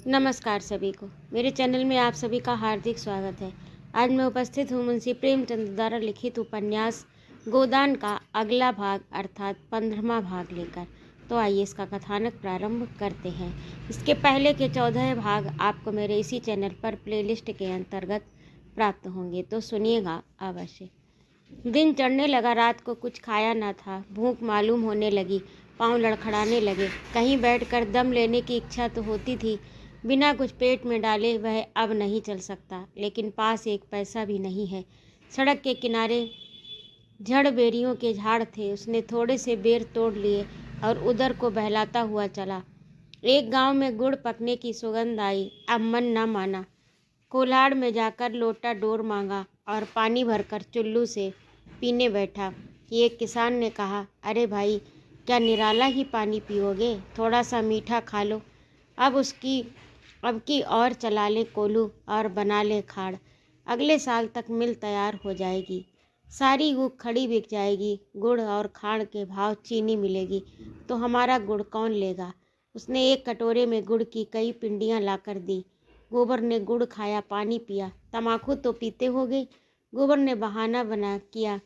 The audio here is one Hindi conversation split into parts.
नमस्कार सभी को। मेरे चैनल में आप सभी का हार्दिक स्वागत है। आज मैं उपस्थित हूँ मुंशी प्रेमचंद द्वारा लिखित उपन्यास गोदान का अगला भाग अर्थात 15वां भाग लेकर। तो आइए इसका कथानक प्रारंभ करते हैं। इसके पहले के 14 भाग आपको मेरे इसी चैनल पर प्लेलिस्ट के अंतर्गत प्राप्त होंगे, तो सुनिएगा अवश्य। दिन चढ़ने लगा, रात को कुछ खाया न था। भूख मालूम होने लगी, पाँव लड़खड़ाने लगे। कहीं बैठकर दम लेने की इच्छा तो होती थी, बिना कुछ पेट में डाले वह अब नहीं चल सकता। लेकिन पास एक पैसा भी नहीं है। सड़क के किनारे झड़ बेरियों के झाड़ थे। उसने थोड़े से बेर तोड़ लिए और उधर को बहलाता हुआ चला। एक गांव में गुड़ पकने की सुगंध आई। अब मन न माना। कोल्हाड़ में जाकर लोटा डोर मांगा और पानी भरकर चुल्लू से पीने बैठा। एक किसान ने कहा, अरे भाई, क्या निराला ही पानी पियोगे? थोड़ा सा मीठा खा लो। अब की और चला ले कोल्हू और बना ले खाड़। अगले साल तक मिल तैयार हो जाएगी। सारी ऊख खड़ी बिक जाएगी। गुड़ और खाड़ के भाव चीनी मिलेगी तो हमारा गुड़ कौन लेगा? उसने एक कटोरे में गुड़ की कई पिंडियाँ लाकर दी। गोबर ने गुड़ खाया, पानी पिया। तमाकू तो पीते होगे? गोबर ने बहाना बना किया,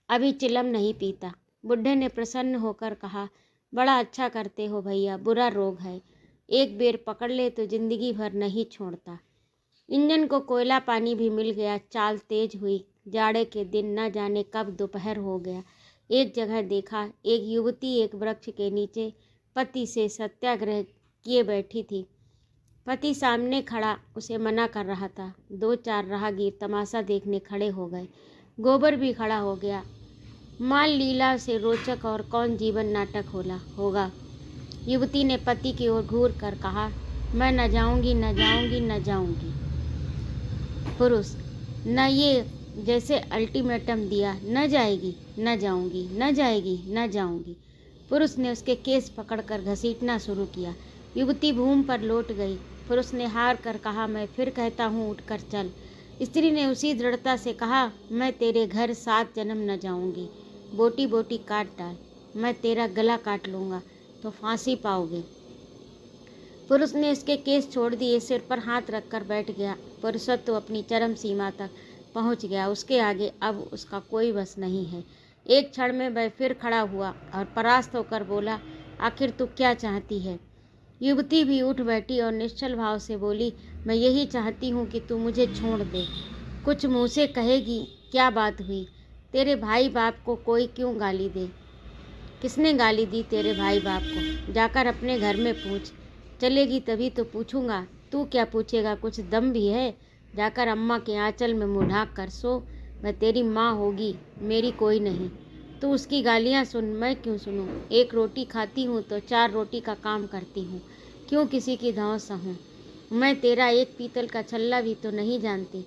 अभी चिलम नहीं पीता। बुढ़े ने प्रसन्न होकर कहा, बड़ा अच्छा करते हो भैया, बुरा रोग है, एक बेर पकड़ ले तो जिंदगी भर नहीं छोड़ता। इंजन को कोयला पानी भी मिल गया। चाल तेज हुई। जाड़े के दिन न जाने कब दोपहर हो गया। एक जगह देखा, एक युवती एक वृक्ष के नीचे पति से सत्याग्रह किए बैठी थी। पति सामने खड़ा उसे मना कर रहा था। 2-4 राहगीर तमाशा देखने खड़े हो गए। गोबर भी खड़ा हो गया। माल लीला से रोचक और कौन जीवन नाटक होगा। युवती ने पति की ओर घूर कर कहा, मैं न जाऊंगी, न जाऊंगी, न जाऊंगी। पुरुष, न ये जैसे अल्टीमेटम दिया, न जाएगी, न जाऊंगी, न जाएगी, न जाऊंगी। पुरुष ने उसके केस पकड़कर घसीटना शुरू किया। युवती भूमि पर लौट गई। पुरुष ने हार कर कहा, मैं फिर कहता हूँ, उठकर चल। स्त्री ने उसी दृढ़ता से कहा, मैं तेरे घर 7 जन्म न जाऊंगी। बोटी बोटी काट डाल, मैं तेरा गला काट लूँगा तो फांसी पाओगे। पुरुष ने इसके केस छोड़ दिए, सिर पर हाथ रखकर बैठ गया। पुरुषत्व अपनी चरम सीमा तक पहुंच गया। उसके आगे अब उसका कोई बस नहीं है। एक क्षण में वह फिर खड़ा हुआ और परास्त होकर बोला, आखिर तू क्या चाहती है? युवती भी उठ बैठी और निश्चल भाव से बोली, मैं यही चाहती हूँ कि तू मुझे छोड़ दे। कुछ मुँह से कहेगी, क्या बात हुई? तेरे भाई बाप को कोई क्यों गाली दे? किसने गाली दी तेरे भाई बाप को? जाकर अपने घर में पूछ। चलेगी तभी तो पूछूंगा। तू क्या पूछेगा? कुछ दम भी है? जाकर अम्मा के आंचल में मुँह ढाँक कर सो। वह तेरी माँ होगी, मेरी कोई नहीं। तू उसकी गालियाँ सुन, मैं क्यों सुनूं? एक रोटी खाती हूँ तो 4 रोटी का काम करती हूँ। क्यों किसी की धौंस सहूँ? मैं तेरा एक पीतल का छल्ला भी तो नहीं जानती।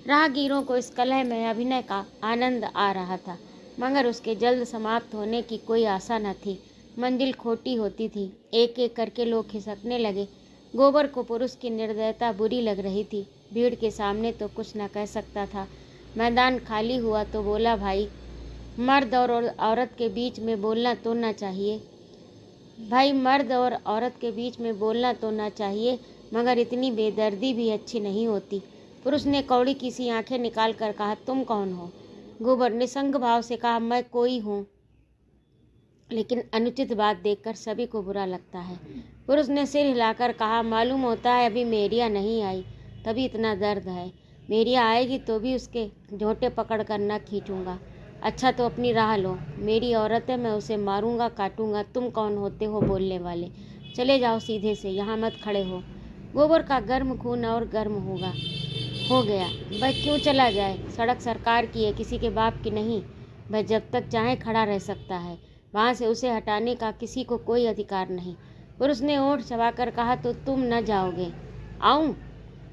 राहगीरों को इस कलह में अभिनय का आनंद आ रहा था, मगर उसके जल्द समाप्त होने की कोई आशा न थी। मंजिल खोटी होती थी। एक एक करके लोग खिसकने लगे। गोबर को पुरुष की निर्दयता बुरी लग रही थी। भीड़ के सामने तो कुछ न कह सकता था। मैदान खाली हुआ तो बोला, भाई, मर्द और औरत के बीच में बोलना तो ना चाहिए। भाई, मर्द और औरत के बीच में बोलना तो ना चाहिए, मगर इतनी बेदर्दी भी अच्छी नहीं होती। पुरुष ने कौड़ी की सी आंखें निकाल कर कहा, तुम कौन हो? गोबर ने संग भाव से कहा, मैं कोई हूँ, लेकिन अनुचित बात देखकर सभी को बुरा लगता है। पुरुष ने सिर हिलाकर कहा, मालूम होता है अभी मेरिया नहीं आई, तभी इतना दर्द है। मेरिया आएगी तो भी उसके झोंटे पकड़ कर न खींचूंगा। अच्छा तो अपनी राह लो। मेरी औरत है, मैं उसे मारूंगा, काटूंगा। तुम कौन होते हो बोलने वाले? चले जाओ सीधे से, यहाँ मत खड़े हो। गोबर का गर्म खून और गर्म हो गया। वह क्यों चला जाए? सड़क सरकार की है, किसी के बाप की नहीं। वह जब तक चाहे खड़ा रह सकता है। वहाँ से उसे हटाने का किसी को कोई अधिकार नहीं। पुरुष ने ओठ चबाकर कहा, तो तुम न जाओगे? आऊं?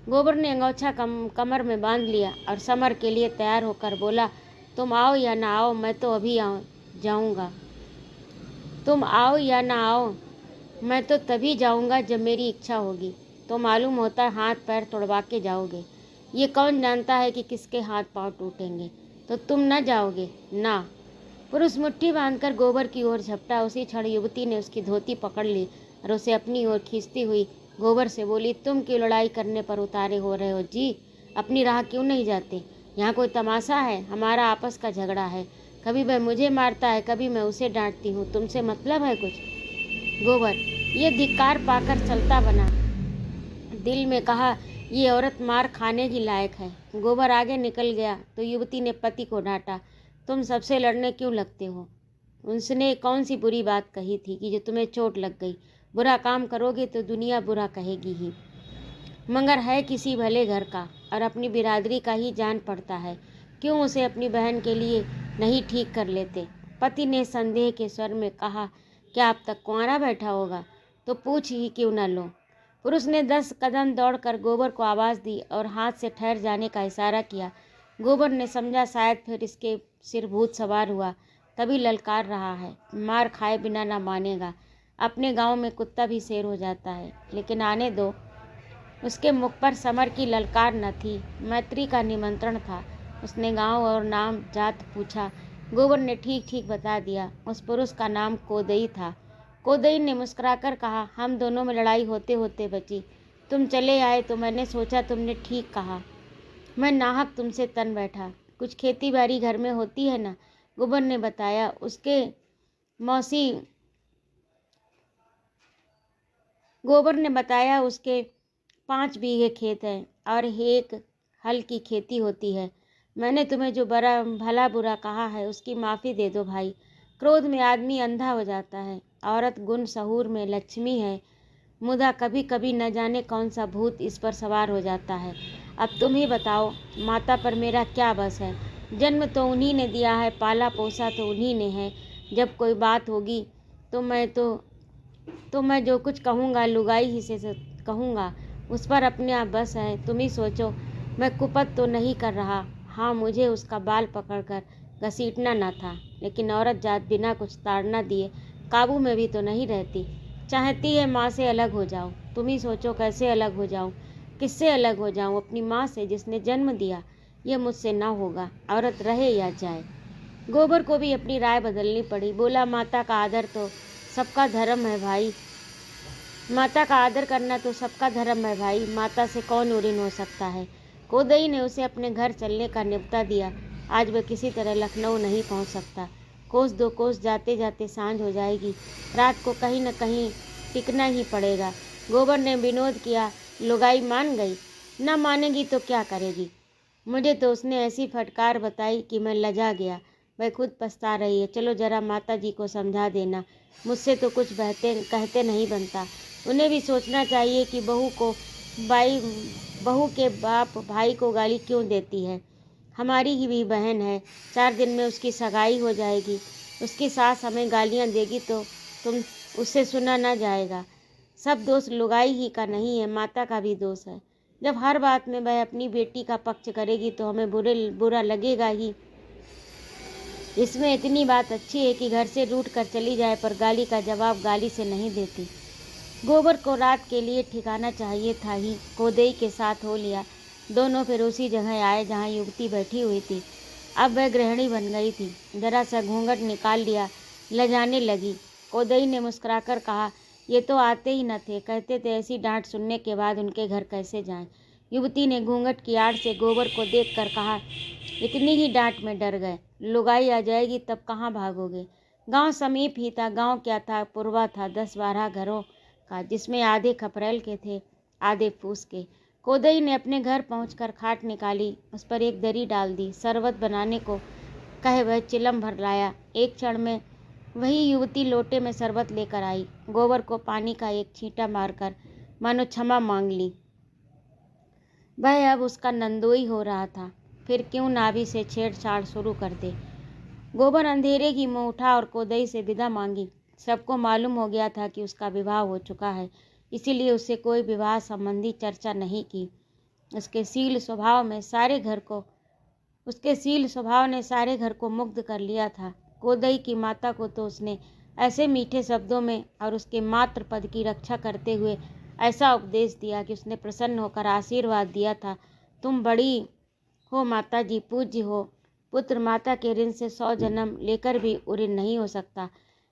गोबर ने अंगोछा कमर में बांध लिया और समर के लिए तैयार होकर बोला, तुम आओ या ना आओ, मैं तो अभी जाऊंगा। तुम आओ या ना आओ, मैं तो तभी जाऊंगा जब मेरी इच्छा होगी। तो मालूम होता है हाथ पैर तोड़वा के जाओगे। ये कौन जानता है कि किसके हाथ पांव टूटेंगे? तो तुम न जाओगे ना? पुरुष मुट्ठी बांधकर गोबर की ओर झपटा। उसी क्षण युवती ने उसकी धोती पकड़ ली और उसे अपनी ओर खींचती हुई गोबर से बोली, तुम क्यों लड़ाई करने पर उतारे हो रहे हो जी? अपनी राह क्यों नहीं जाते? यहाँ कोई तमाशा है? हमारा आपस का झगड़ा है। कभी वह मुझे मारता है, कभी मैं उसे डांटती हूँ। तुमसे मतलब है कुछ? गोबर ये धिक्कार पाकर चलता बना, दिल में कहा, ये औरत मार खाने की लायक है। गोबर आगे निकल गया तो युवती ने पति को डांटा, तुम सबसे लड़ने क्यों लगते हो? उसने कौन सी बुरी बात कही थी कि जो तुम्हें चोट लग गई? बुरा काम करोगे तो दुनिया बुरा कहेगी ही। मगर है किसी भले घर का और अपनी बिरादरी का ही जान पड़ता है, क्यों उसे अपनी बहन के लिए नहीं ठीक कर लेते? पति ने संदेह के स्वर में कहा, क्या अब तक कुंवारा बैठा होगा? तो पूछ ही क्यों न लो। पुरुष ने 10 कदम दौड़कर गोबर को आवाज़ दी और हाथ से ठहर जाने का इशारा किया। गोबर ने समझा शायद फिर इसके सिर भूत सवार हुआ, तभी ललकार रहा है। मार खाए बिना ना मानेगा। अपने गांव में कुत्ता भी शेर हो जाता है, लेकिन आने दो। उसके मुख पर समर की ललकार न थी, मैत्री का निमंत्रण था। उसने गांव और नाम जात पूछा। गोबर ने ठीक ठीक बता दिया। उस पुरुष का नाम कोदई था। कोदई ने मुस्कुराकर कहा, हम दोनों में लड़ाई होते होते बची। तुम चले आए तो मैंने सोचा तुमने ठीक कहा। मैं नाहक तुमसे तन बैठा। कुछ खेती बाड़ी घर में होती है ना? गोबर ने बताया। उसके 5 बीघे खेत हैं और 1 हल की खेती होती है। मैंने तुम्हें जो बड़ा भला बुरा कहा है उसकी माफ़ी दे दो भाई। क्रोध में आदमी अंधा हो जाता है। औरत गुण सहूर में लक्ष्मी है, मुदा कभी कभी न जाने कौन सा भूत इस पर सवार हो जाता है। अब तुम ही बताओ, माता पर मेरा क्या बस है? जन्म तो उन्हीं ने दिया है, पाला पोसा तो उन्हीं ने है। जब कोई बात होगी तो मैं जो कुछ कहूँगा लुगाई ही से कहूँगा। उस पर अपने आप बस है। तुम ही सोचो, मैं कुपत तो नहीं कर रहा। हाँ, मुझे उसका बाल पकड़कर घसीटना न था, लेकिन औरत जात बिना कुछ ताड़ना दिए काबू में भी तो नहीं रहती। चाहती है माँ से अलग हो जाऊँ। तुम ही सोचो कैसे अलग हो जाऊँ? किससे अलग हो जाऊँ? अपनी माँ से जिसने जन्म दिया। यह मुझसे ना होगा, औरत रहे या जाए। गोबर को भी अपनी राय बदलनी पड़ी। बोला, माता का आदर तो सबका धर्म है भाई। माता का आदर करना तो सबका धर्म है भाई। माता से कौन ऊरीन हो सकता है? कोदई ने उसे अपने घर चलने का न्योता दिया। आज वह किसी तरह लखनऊ नहीं पहुंच सकता। कोस 2 कोस जाते जाते सांझ हो जाएगी। रात को कहीं न कहीं टिकना ही पड़ेगा। गोबर ने विनोद किया, लुगाई मान गई। न मानेगी तो क्या करेगी? मुझे तो उसने ऐसी फटकार बताई कि मैं लजा गया। वह खुद पछता रही है। चलो जरा माता जी को समझा देना। मुझसे तो कुछ कहते नहीं बनता। उन्हें भी सोचना चाहिए कि बहू के बाप भाई को गाली क्यों देती है। हमारी ही भी बहन है। 4 दिन में उसकी सगाई हो जाएगी। उसकी सास हमें गालियां देगी तो तुम उससे सुना ना जाएगा। सब दोष लुगाई ही का नहीं है, माता का भी दोष है। जब हर बात में वह अपनी बेटी का पक्ष करेगी तो हमें बुरा लगेगा ही। इसमें इतनी बात अच्छी है कि घर से रूठ कर चली जाए पर गाली का जवाब गाली से नहीं देती। गोबर को रात के लिए ठिकाना चाहिए था ही। कोदई के साथ हो लिया। दोनों फिर उसी जगह आए जहाँ युवती बैठी हुई थी। अब वह गृहिणी बन गई थी। जरा सा घूंघट निकाल लिया, लजाने लगी। कोदई ने मुस्कुराकर कहा, ये तो आते ही न थे। कहते थे ऐसी डांट सुनने के बाद उनके घर कैसे जाएं। युवती ने घूंघट की आड़ से गोबर को देखकर कहा, इतनी ही डांट में डर गए। लुगाई आ जाएगी तब कहाँ भागोगे? गांव समीप ही था। गांव क्या था, पुरवा था 10-12 घरों का, जिसमें आधे खपरेल के थे, आधे फूस के। कोदई ने अपने घर पहुंचकर खाट निकाली, उस पर एक दरी डाल दी। शरबत बनाने को कहे वह चिलम भर लाया। एक क्षण में वही युवती लोटे में शरबत लेकर आई। गोबर को पानी का एक छींटा मारकर मानो क्षमा मांग ली। वह अब उसका नंदोई हो रहा था। फिर क्यों नाभि से छेड़छाड़ शुरू कर दे। गोबर अंधेरे की मुँह उठा और कोदई से विदा मांगी। सबको मालूम हो गया था कि उसका विवाह हो चुका है, इसीलिए उससे कोई विवाह संबंधी चर्चा नहीं की। उसके शील स्वभाव ने सारे घर को मुग्ध कर लिया था। कोदई की माता को तो उसने ऐसे मीठे शब्दों में और उसके मात्र पद की रक्षा करते हुए ऐसा उपदेश दिया कि उसने प्रसन्न होकर आशीर्वाद दिया था, तुम बड़ी हो माता जी, पूज्य हो। पुत्र माता के ऋण से 100 जन्म लेकर भी उऋण नहीं हो सकता,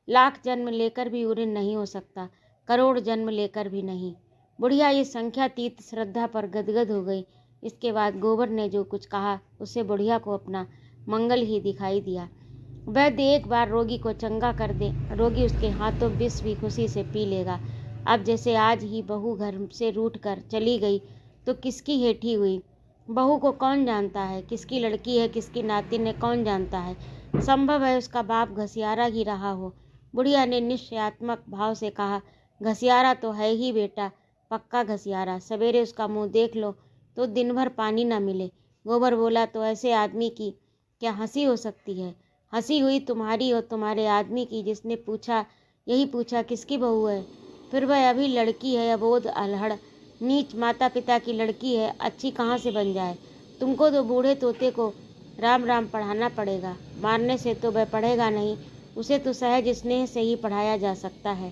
1,00,000 जन्म लेकर भी उऋण नहीं हो सकता, करोड़ जन्म लेकर भी नहीं। बुढ़िया इस संख्यातीत श्रद्धा पर गदगद हो गई। इसके बाद गोबर ने जो कुछ कहा उससे बुढ़िया को अपना मंगल ही दिखाई दिया। वैद्य एक बार रोगी को चंगा कर दे, रोगी उसके हाथों विष भी खुशी से पी लेगा। अब जैसे आज ही बहू घर से रूठ कर चली गई तो किसकी हेठी हुई, बहू को कौन जानता है, किसकी लड़की है किसकी नातिन है कौन जानता है। संभव है उसका बाप घसियारा ही रहा हो। बुढ़िया ने निश्चयात्मक भाव से कहा, घसियारा तो है ही बेटा, पक्का घसियारा। सवेरे उसका मुंह देख लो तो दिन भर पानी ना मिले। गोबर बोला, तो ऐसे आदमी की क्या हंसी हो सकती है? हंसी हुई तुम्हारी और तुम्हारे आदमी की, जिसने पूछा यही पूछा किसकी बहू है। फिर वह अभी लड़की है, अबोध अल्हड़ नीच माता पिता की लड़की है, अच्छी कहाँ से बन जाए। तुमको तो बूढ़े तोते को राम राम पढ़ाना पड़ेगा, मारने से तो वह पढ़ेगा नहीं, उसे तो सहज स्नेह से ही पढ़ाया जा सकता है।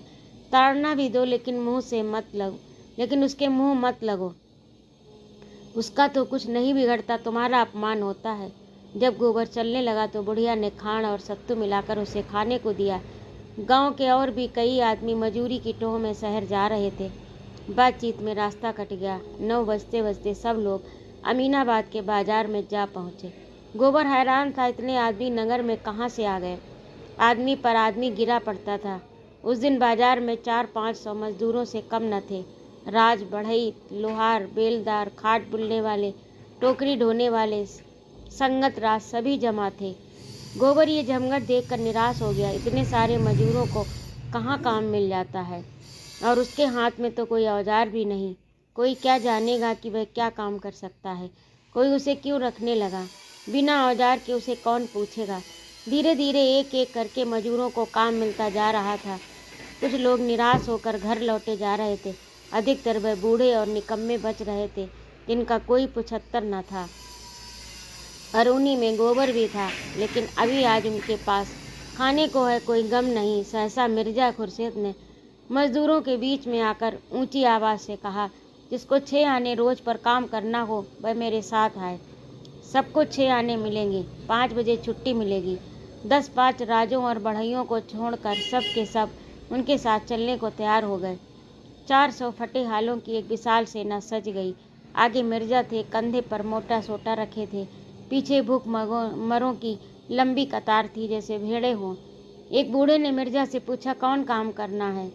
ताड़ना भी दो लेकिन मुँह से मत लगो, लेकिन उसके मुँह मत लगो, उसका तो कुछ नहीं बिगड़ता, तुम्हारा अपमान होता है। जब गोबर चलने लगा तो बुढ़िया ने खांड और सत्तू मिलाकर उसे खाने को दिया। गांव के और भी कई आदमी मजूरी की टोह में शहर जा रहे थे। बातचीत में रास्ता कट गया। 9 बजते बजते सब लोग अमीनाबाद के बाजार में जा पहुँचे। गोबर हैरान था, इतने आदमी नगर में कहाँ से आ गए। आदमी पर आदमी गिरा पड़ता था। उस दिन बाजार में 400-500 मजदूरों से कम न थे। राज, बढ़ई, लोहार, बेलदार, खाट बुनने वाले, टोकरी ढोने वाले, संगत राज सभी जमा थे। गोबर ये जमघट देखकर निराश हो गया। इतने सारे मजूरों को कहाँ काम मिल जाता है, और उसके हाथ में तो कोई औजार भी नहीं। कोई क्या जानेगा कि वह क्या काम कर सकता है। कोई उसे क्यों रखने लगा, बिना औजार के उसे कौन पूछेगा। धीरे धीरे एक एक करके मजूरों को काम मिलता जा रहा था। कुछ लोग निराश होकर घर लौटे जा रहे थे। अधिकतर वह बूढ़े और निकम्मे बच रहे थे जिनका कोई पुछत्तर न था। और उन्हीं में गोबर भी था, लेकिन अभी आज उनके पास खाने को है कोई गम नहीं। सहसा मिर्जा खुर्शीद ने मजदूरों के बीच में आकर ऊंची आवाज़ से कहा, जिसको 6 आने रोज पर काम करना हो वह मेरे साथ आए। सबको 6 आने मिलेंगे, 5 बजे छुट्टी मिलेगी। 10-5 राजों और बढ़इयों को छोड़कर सब के सब उनके साथ चलने को तैयार हो गए। 400 फटे हालों की एक विशाल सेना सज गई। आगे मिर्जा थे, कंधे पर मोटा सोटा रखे थे, पीछे भूख मरों की लंबी कतार थी जैसे भेड़े हों। एक बूढ़े ने मिर्जा से पूछा, कौन काम करना है?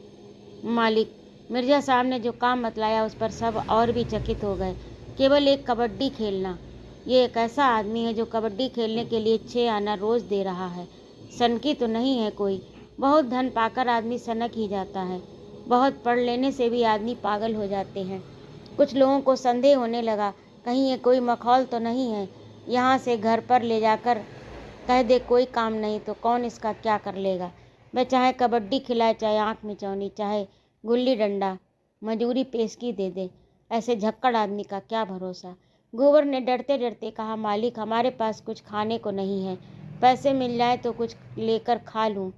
मालिक। मिर्जा साहब ने जो काम बतलाया उस पर सब और भी चकित हो गए। केवल एक कबड्डी खेलना। ये एक ऐसा आदमी है जो कबड्डी खेलने के लिए 6 आना रोज दे रहा है। सनकी तो नहीं है कोई। बहुत धन पाकर आदमी सनक ही जाता है। बहुत पढ़ लेने से भी आदमी पागल हो जाते हैं। कुछ लोगों को संदेह होने लगा, कहीं ये कोई मखौल तो नहीं है। यहाँ से घर पर ले जाकर कह दे कोई काम नहीं तो कौन इसका क्या कर लेगा। वह चाहे कबड्डी खिलाए, चाहे आँख मिचौनी, चाहे गुल्ली डंडा, मजूरी पेशगी दे दे। ऐसे झक्कड़ आदमी का क्या भरोसा। गोबर ने डरते डरते कहा, मालिक हमारे पास कुछ खाने को नहीं है, पैसे मिल जाए तो कुछ लेकर खा लूँ।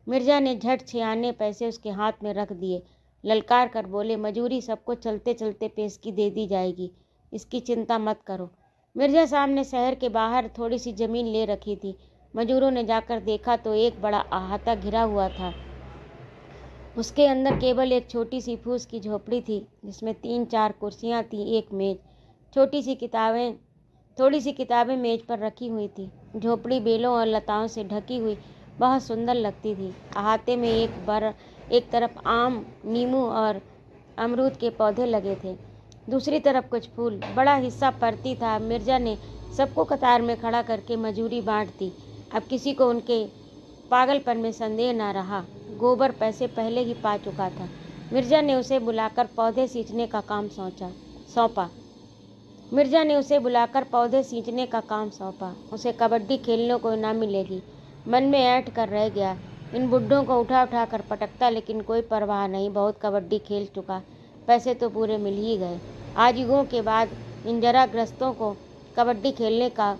मिर्जा ने झट 6 आने पैसे उसके हाथ में रख दिए। ललकार कर बोले, मजूरी सबको चलते चलते पेशगी दे दी जाएगी, इसकी चिंता मत करो। मिर्जा साहब ने शहर के बाहर थोड़ी सी ज़मीन ले रखी थी। मजूरों ने जाकर देखा तो एक बड़ा अहाता घिरा हुआ था। उसके अंदर केवल एक छोटी सी फूस की झोपड़ी थी, जिसमें 3-4 कुर्सियाँ थीं, एक मेज, थोड़ी सी किताबें मेज पर रखी हुई थी। झोपड़ी बेलों और लताओं से ढकी हुई बहुत सुंदर लगती थी। अहाते में एक तरफ आम, नींबू और अमरूद के पौधे लगे थे, दूसरी तरफ कुछ फूल। बड़ा हिस्सा परती था। मिर्जा ने सबको कतार में खड़ा करके मजूरी बांट दी। अब किसी को उनके पागलपन में संदेह न रहा। गोबर पैसे पहले ही पा चुका था। मिर्जा ने उसे बुलाकर पौधे सींचने का काम सौंपा। उसे कबड्डी खेलने को ना मिलेगी। मन में ऐंठ कर रह गया, इन बुड्ढों को उठा उठा कर पटकता, लेकिन कोई परवाह नहीं, बहुत कबड्डी खेल चुका, पैसे तो पूरे मिल ही गए। आज युगों के बाद इन जराग्रस्तों को कबड्डी खेलने का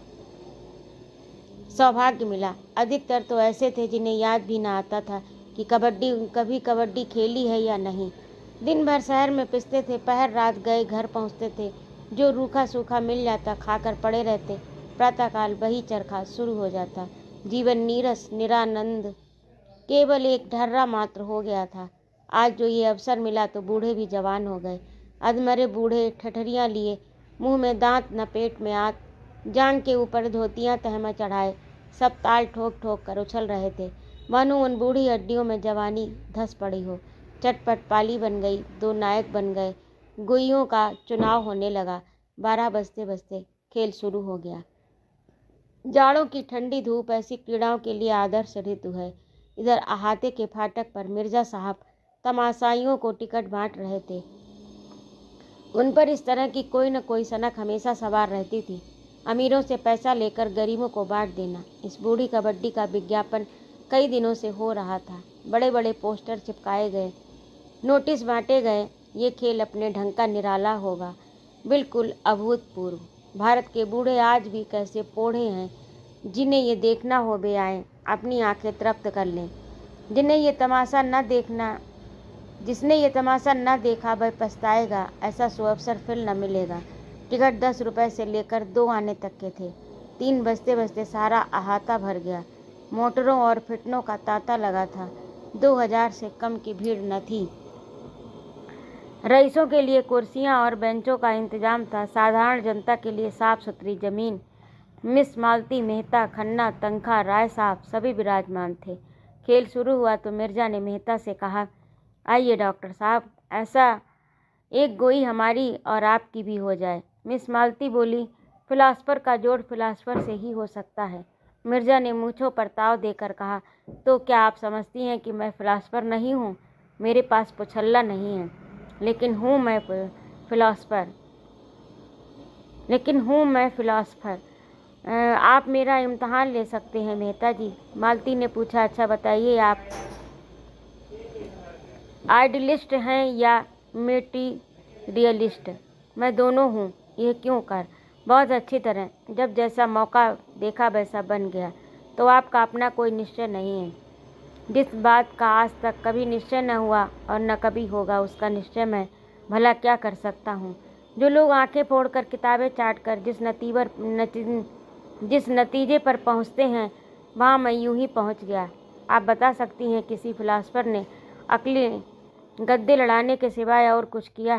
सौभाग्य मिला। अधिकतर तो ऐसे थे जिन्हें याद भी ना आता था कि कभी कबड्डी खेली है या नहीं। दिन भर शहर में पिसते थे, पहर रात गए घर पहुंचते थे, जो रूखा सूखा मिल जाता खाकर पड़े रहते। प्रातःकाल वही चरखा शुरू हो जाता। जीवन नीरस निरानंद केवल एक ढर्रा मात्र हो गया था। आज जो ये अवसर मिला तो बूढ़े भी जवान हो गए। अधमरे बूढ़े ठठरियाँ लिए, मुंह में दांत न पेट में आत, जांग के ऊपर धोतियाँ तहमा चढ़ाए, सब ताल ठोक ठोक कर उछल रहे थे, मानो उन बूढ़ी हड्डियों में जवानी धस पड़ी हो। चटपट पाली बन गई, दो नायक बन गए, गुइयों का चुनाव होने लगा। 12 बजते बजते खेल शुरू हो गया। जाड़ों की ठंडी धूप ऐसी क्रीड़ाओं के लिए आदर्श ऋतु है। इधर अहाते के फाटक पर मिर्जा साहब तमाशाइयों को टिकट बांट रहे थे। उन पर इस तरह की कोई न कोई सनक हमेशा सवार रहती थी। अमीरों से पैसा लेकर गरीबों को बांट देना, इस बूढ़ी कबड्डी का विज्ञापन कई दिनों से हो रहा था। बड़े बड़े पोस्टर चिपकाए गए, नोटिस बांटे गए। ये खेल अपने ढंग का निराला होगा, बिल्कुल अभूतपूर्व। भारत के बूढ़े आज भी कैसे पोढ़े हैं, जिन्हें ये देखना हो वे आएँ, अपनी आंखें तृप्त कर लें। जिसने ये तमाशा न देखा वह पछताएगा, ऐसा सुअवसर फिर न मिलेगा। टिकट 10 रुपये से लेकर 2 आने तक के थे। 3 बजते बजते सारा अहाता भर गया। मोटरों और फिटनों का तांता लगा था। 2000 से कम की भीड़ न थी। रईसों के लिए कुर्सियां और बेंचों का इंतजाम था। साधारण जनता के लिए साफ सुथरी जमीन। मिस मालती, मेहता, खन्ना, तंखा, राय साहब सभी विराजमान थे। खेल शुरू हुआ तो मिर्जा ने मेहता से कहा, आइए डॉक्टर साहब, ऐसा एक गोई हमारी और आपकी भी हो जाए। मिस मालती बोली, फिलासफर का जोड़ फिलासफर से ही हो सकता है। मिर्जा ने मूँछों पर ताव देकर कहा, तो क्या आप समझती हैं कि मैं फिलासफर नहीं हूँ? मेरे पास पुछल्ला नहीं है, लेकिन हूँ मैं फिलासफर। आप मेरा इम्तहान ले सकते हैं मेहता जी। मालती ने पूछा, अच्छा बताइए, आप आइडियलिस्ट हैं या मेटीरियलिस्ट? मैं दोनों हूँ। यह क्यों कर? बहुत अच्छी तरह। जब जैसा मौका देखा वैसा बन गया। तो आपका अपना कोई निश्चय नहीं है? जिस बात का आज तक कभी निश्चय न हुआ और न कभी होगा, उसका निश्चय मैं भला क्या कर सकता हूँ? जो लोग आंखें फोड़कर किताबें चाटकर जिस नतीजे पर पहुँचते हैं, वहाँ मैं यूं ही पहुँच गया। आप बता सकती हैं किसी फिलासफर ने अकली गद्दे लड़ाने के सिवाय और कुछ किया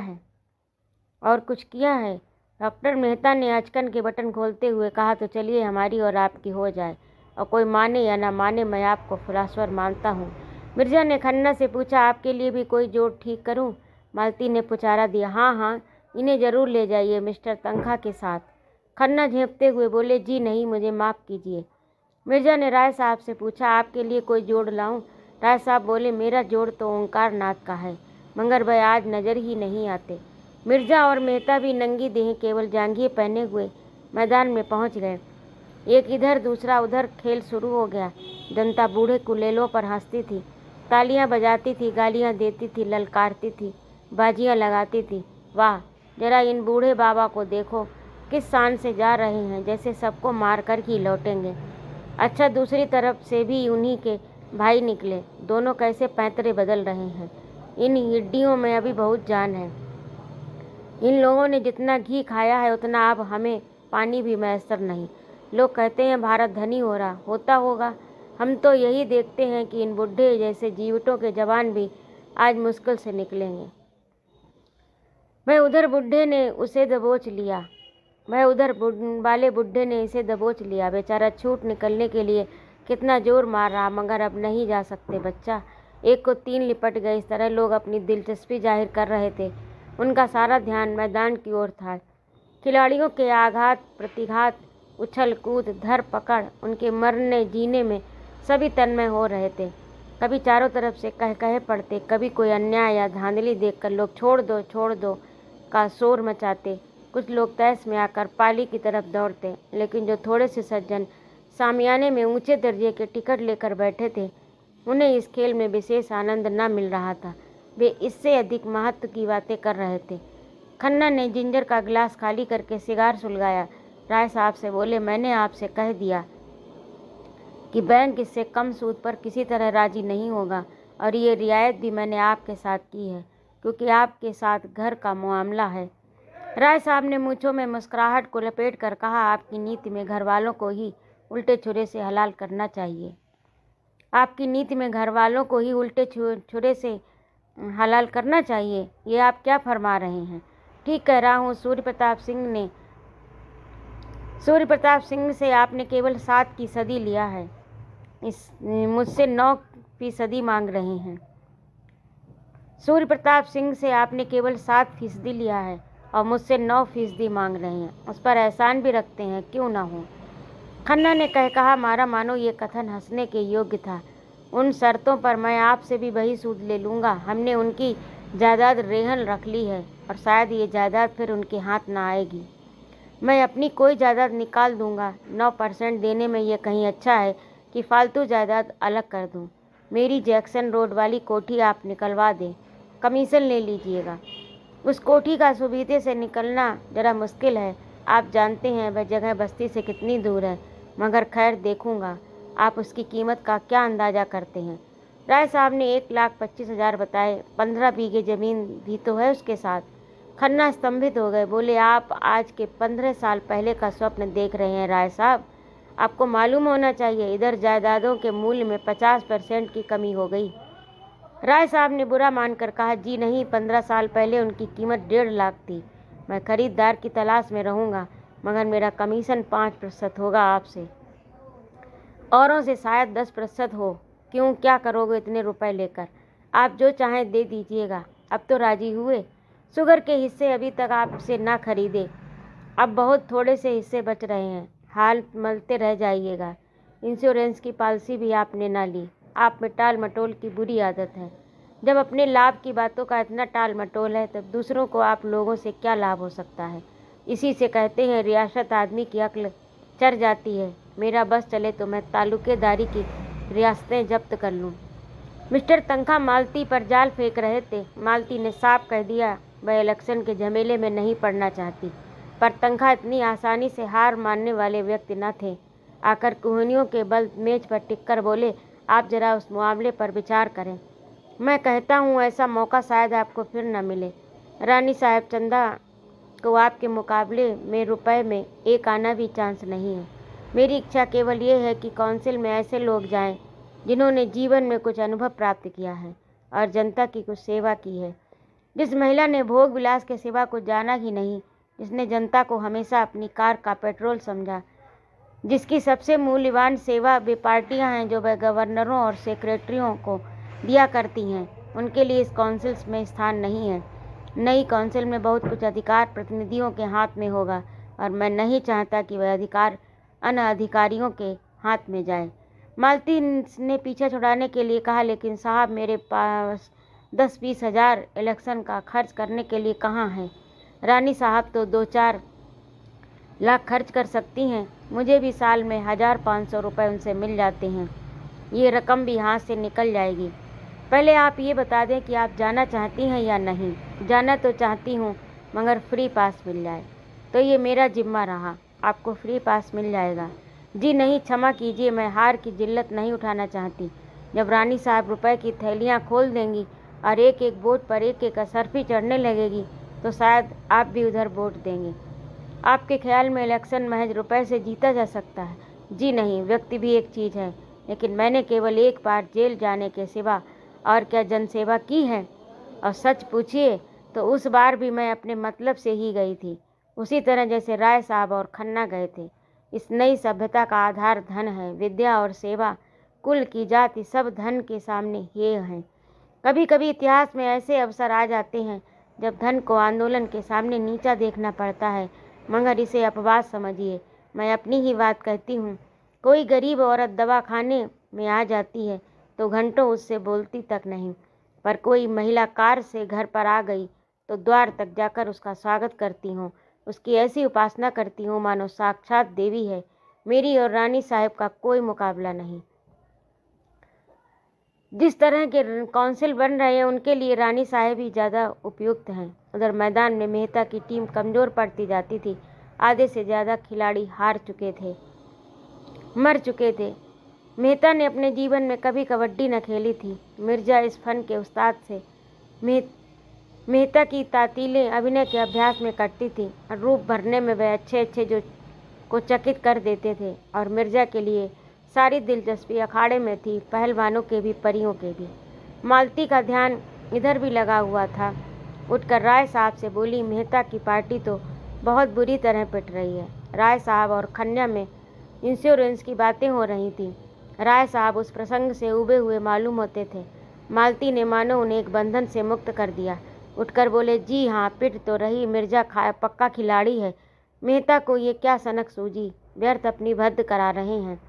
है? डॉक्टर मेहता ने अचकन के बटन खोलते हुए कहा, तो चलिए हमारी और आपकी हो जाए, और कोई माने या ना माने, मैं आपको फिलासफर मानता हूँ। मिर्जा ने खन्ना से पूछा, आपके लिए भी कोई जोड़ ठीक करूँ? मालती ने पुचारा दिया, हाँ, इन्हें ज़रूर ले जाइए मिस्टर तंखा के साथ। खन्ना झेंपते हुए बोले, जी नहीं, मुझे माफ़ कीजिए। मिर्जा ने राय साहब से पूछा, आपके लिए कोई जोड़ लाऊं? राय साहब बोले, मेरा जोड़ तो ओंकार नाथ का है, मगर वह आज नज़र ही नहीं आते। मिर्जा और मेहता भी नंगी देह केवल जांघिए पहने हुए मैदान में पहुंच गए। एक इधर दूसरा उधर खेल शुरू हो गया। जनता बूढ़े कुलेलों पर हंसती थी, तालियां बजाती थी, गालियां देती थी, ललकारती थी, बाजियां लगाती थी। वाह, जरा इन बूढ़े बाबा को देखो, किस शान से जा रहे हैं, जैसे सबको मार कर ही लौटेंगे। अच्छा, दूसरी तरफ से भी उन्हीं के भाई निकले। दोनों कैसे पैंतरे बदल रहे हैं। इन हड्डियों में अभी बहुत जान है। इन लोगों ने जितना घी खाया है उतना अब हमें पानी भी मैसर नहीं। लोग कहते हैं भारत धनी हो रहा, होता होगा। हम तो यही देखते हैं कि इन बुढ़े जैसे जीवटों के जवान भी आज मुश्किल से निकलेंगे। वह उधर वाले बुढ़े ने इसे दबोच लिया। बेचारा छूट निकलने के लिए कितना जोर मार रहा, मगर अब नहीं जा सकते बच्चा। एक को 3 लिपट गए। इस तरह लोग अपनी दिलचस्पी जाहिर कर रहे थे। उनका सारा ध्यान मैदान की ओर था। खिलाड़ियों के आघात प्रतिघात, उछल कूद, धर पकड़, उनके मरने जीने में सभी तन्मय हो रहे थे। कभी चारों तरफ से कह पड़ते, कभी कोई अन्याय या धांधली देखकर लोग छोड़ दो का शोर मचाते। कुछ लोग तैश में आकर पाली की तरफ दौड़ते, लेकिन जो थोड़े से सज्जन सामियाने में ऊंचे दर्जे के टिकट लेकर बैठे थे, उन्हें इस खेल में विशेष आनंद न मिल रहा था। वे इससे अधिक महत्व की बातें कर रहे थे। खन्ना ने जिंजर का गिलास खाली करके सिगार सुलगाया। राय साहब से बोले, मैंने आपसे कह दिया कि बैंक इससे कम सूद पर किसी तरह राजी नहीं होगा, और ये रियायत भी मैंने आपके साथ की है, क्योंकि आपके साथ घर का मामला है। राय साहब ने मूँछों में मुस्कुराहट को लपेट कर कहा, आपकी नीति में घर वालों को ही उल्टे छुरे से हलाल करना चाहिए। आपकी नीति में घर वालों को ही उल्टे छुरे से हलाल करना चाहिए। ये आप क्या फरमा रहे हैं? ठीक कह रहा हूँ। सूर्य प्रताप सिंह से आपने केवल 7% लिया है। मुझसे 9% मांग रहे हैं। सूर्य प्रताप सिंह से आपने केवल 7% लिया है और मुझसे 9% मांग रहे हैं। उस पर एहसान भी रखते हैं, क्यों ना हो। खन्ना ने कहा मारा। मानो ये कथन हंसने के योग्य था। उन शर्तों पर मैं आपसे भी वही सूद ले लूँगा। हमने उनकी जायदाद रेहन रख ली है और शायद ये जायदाद फिर उनके हाथ ना आएगी। मैं अपनी कोई जायदाद निकाल दूँगा। 9% देने में ये कहीं अच्छा है कि फालतू जायदाद अलग कर दूँ। मेरी जैक्सन रोड वाली कोठी आप निकलवा दें, कमीशन ले लीजिएगा। उस कोठी का सुबीते से निकलना ज़रा मुश्किल है। आप जानते हैं वह जगह बस्ती से कितनी दूर है, मगर खैर देखूँगा। आप उसकी कीमत का क्या अंदाज़ा करते हैं? राय साहब ने 1,25,000 बताए। 15 बीघे ज़मीन भी तो है उसके साथ। खन्ना स्तंभित हो गए। बोले, आप आज के 15 साल पहले का स्वप्न देख रहे हैं राय साहब। आपको मालूम होना चाहिए इधर जायदादों के मूल्य में 50% की कमी हो गई। राय साहब ने बुरा मानकर कहा, जी नहीं, 15 साल पहले उनकी कीमत 1.5 लाख थी। मैं खरीदार की तलाश में रहूँगा, मगर मेरा कमीशन 5% होगा आपसे, औरों से शायद 10% हो। क्यों, क्या करोगे इतने रुपए लेकर? आप जो चाहें दे दीजिएगा। अब तो राजी हुए। शुगर के हिस्से अभी तक आपसे ना खरीदे, अब बहुत थोड़े से हिस्से बच रहे हैं। हाल मलते रह जाइएगा। इंश्योरेंस की पॉलिसी भी आपने ना ली। आप में टाल मटोल की बुरी आदत है। जब अपने लाभ की बातों का इतना टाल मटोल है, तब दूसरों को आप लोगों से क्या लाभ हो सकता है? इसी से कहते हैं रियासत आदमी की अक्ल चढ़ जाती है। मेरा बस चले तो मैं तालुकेदारी की रियासतें जब्त कर लूँ। मिस्टर तनखा मालती पर जाल फेंक रहे थे। मालती ने साफ कह दिया वह इलेक्शन के झमेले में नहीं पड़ना चाहती, पर तनखा इतनी आसानी से हार मानने वाले व्यक्ति न थे। आकर कोहनियों के बल मेज पर टिककर बोले, आप जरा उस मामले पर विचार करें। मैं कहता हूँ ऐसा मौका शायद आपको फिर न मिले। रानी साहब, चंदा को आपके मुकाबले में रुपए में एक आना भी चांस नहीं है। मेरी इच्छा केवल ये है कि काउंसिल में ऐसे लोग जाएं जिन्होंने जीवन में कुछ अनुभव प्राप्त किया है और जनता की कुछ सेवा की है। जिस महिला ने भोग विलास के सिवा को जाना ही नहीं, जिसने जनता को हमेशा अपनी कार का पेट्रोल समझा, जिसकी सबसे मूल्यवान सेवा वे पार्टियां हैं जो वह गवर्नरों और सेक्रेटरियों को दिया करती हैं, उनके लिए इस काउंसिल में स्थान नहीं है। नई काउंसिल में बहुत कुछ अधिकार प्रतिनिधियों के हाथ में होगा और मैं नहीं चाहता कि वह अधिकार अनधिकारियों के हाथ में जाए। मालती ने पीछे छुड़ाने के लिए कहा, लेकिन साहब मेरे पास 10-20 हज़ार इलेक्शन का खर्च करने के लिए कहाँ है? रानी साहब तो 2-4 लाख खर्च कर सकती हैं। मुझे भी साल में 1,500 रुपये उनसे मिल जाते हैं। ये रकम भी हाथ से निकल जाएगी। पहले आप ये बता दें कि आप जाना चाहती हैं या नहीं। जाना तो चाहती हूँ, मगर फ्री पास मिल जाए तो ये मेरा जिम्मा रहा। आपको फ्री पास मिल जाएगा। जी नहीं, क्षमा कीजिए, मैं हार की जिल्लत नहीं उठाना चाहती। जब रानी साहब रुपए की थैलियाँ खोल देंगी और एक एक वोट पर एक एक असरफी चढ़ने लगेगी, तो शायद आप भी उधर वोट देंगे। आपके ख्याल में इलेक्शन महज रुपए से जीता जा सकता है? जी नहीं, व्यक्ति भी एक चीज़ है, लेकिन मैंने केवल एक बार जेल जाने के सिवा और क्या जनसेवा की है? और सच पूछिए तो उस बार भी मैं अपने मतलब से ही गई थी, उसी तरह जैसे राय साहब और खन्ना गए थे। इस नई सभ्यता का आधार धन है। विद्या और सेवा, कुल की जाति सब धन के सामने हेय हैं। कभी कभी इतिहास में ऐसे अवसर आ जाते हैं जब धन को आंदोलन के सामने नीचा देखना पड़ता है, मगर इसे अपवाद समझिए। मैं अपनी ही बात कहती हूँ। कोई गरीब औरत दवाखाने में आ जाती है तो घंटों उससे बोलती तक नहीं, पर कोई महिला कार से घर पर आ गई तो द्वार तक जाकर उसका स्वागत करती हूँ, उसकी ऐसी उपासना करती हूँ मानो साक्षात देवी है। मेरी और रानी साहब का कोई मुकाबला नहीं। जिस तरह के काउंसिल बन रहे हैं उनके लिए रानी साहब ही ज़्यादा उपयुक्त हैं। उधर मैदान में मेहता की टीम कमज़ोर पड़ती जाती थी। आधे से ज़्यादा खिलाड़ी हार चुके थे, मर चुके थे। मेहता ने अपने जीवन में कभी कबड्डी न खेली थी। मिर्जा इस फन के उस्ताद से मेहता की तातीलें अभिनय के अभ्यास में कटती थी और रूप भरने में वह अच्छे जो को चकित कर देते थे। और मिर्जा के लिए सारी दिलचस्पी अखाड़े में थी, पहलवानों के भी, परियों के भी। मालती का ध्यान इधर भी लगा हुआ था। उठकर राय साहब से बोली, मेहता की पार्टी तो बहुत बुरी तरह पिट रही है। राय साहब और खन्ना में इंश्योरेंस की बातें हो रही थीं। राय साहब उस प्रसंग से उबे हुए मालूम होते थे। मालती ने मानो उन्हें एक बंधन से मुक्त कर दिया। उठकर बोले, जी हाँ, पिट तो रही। मिर्जा पक्का खिलाड़ी है। मेहता को ये क्या सनक सूझी, व्यर्थ अपनी भद्द करा रहे हैं।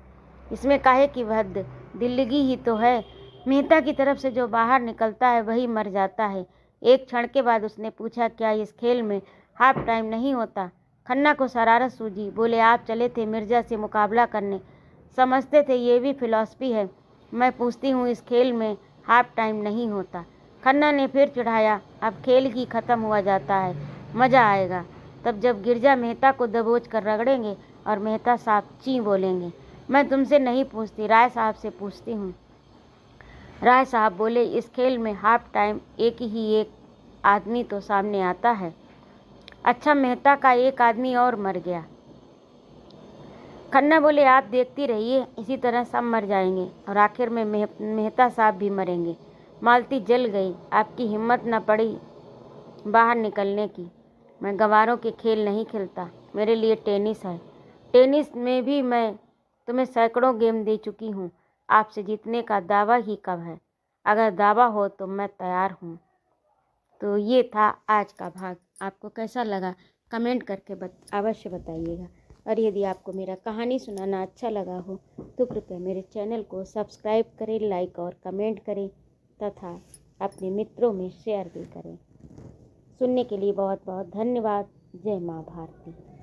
इसमें काहे की भद्द, दिल्लगी ही तो है। मेहता की तरफ से जो बाहर निकलता है वही मर जाता है। एक क्षण के बाद उसने पूछा, क्या इस खेल में हाफ टाइम नहीं होता? खन्ना को शरारत सूझी। बोले, आप चले थे मिर्जा से मुकाबला करने, समझते थे ये भी फिलॉसफी है। मैं पूछती हूँ, इस खेल में हाफ टाइम नहीं होता। खन्ना ने फिर चिढ़ाया, अब खेल ही खत्म हुआ जाता है, मज़ा आएगा तब जब गिरजा मेहता को दबोच कर रगड़ेंगे और मेहता साहब ची बोलेंगे। मैं तुमसे नहीं पूछती, राय साहब से पूछती हूँ। राय साहब बोले, इस खेल में हाफ टाइम एक आदमी तो सामने आता है। अच्छा, मेहता का एक आदमी और मर गया। खन्ना बोले, आप देखती रहिए, इसी तरह सब मर जाएंगे और आखिर में मेहता साहब भी मरेंगे। मालती जल गई। आपकी हिम्मत न पड़ी बाहर निकलने की। मैं गंवारों के खेल नहीं खेलता, मेरे लिए टेनिस है। टेनिस में भी मैं तुम्हें सैकड़ों गेम दे चुकी हूँ। आपसे जीतने का दावा ही कब है? अगर दावा हो तो मैं तैयार हूँ। तो ये था आज का भाग। आपको कैसा लगा कमेंट करके अवश्य बताइएगा। और यदि आपको मेरा कहानी सुनाना अच्छा लगा हो तो कृपया मेरे चैनल को सब्सक्राइब करें, लाइक और कमेंट करें तथा अपने मित्रों में शेयर भी करें। सुनने के लिए बहुत बहुत धन्यवाद। जय माँ भारती।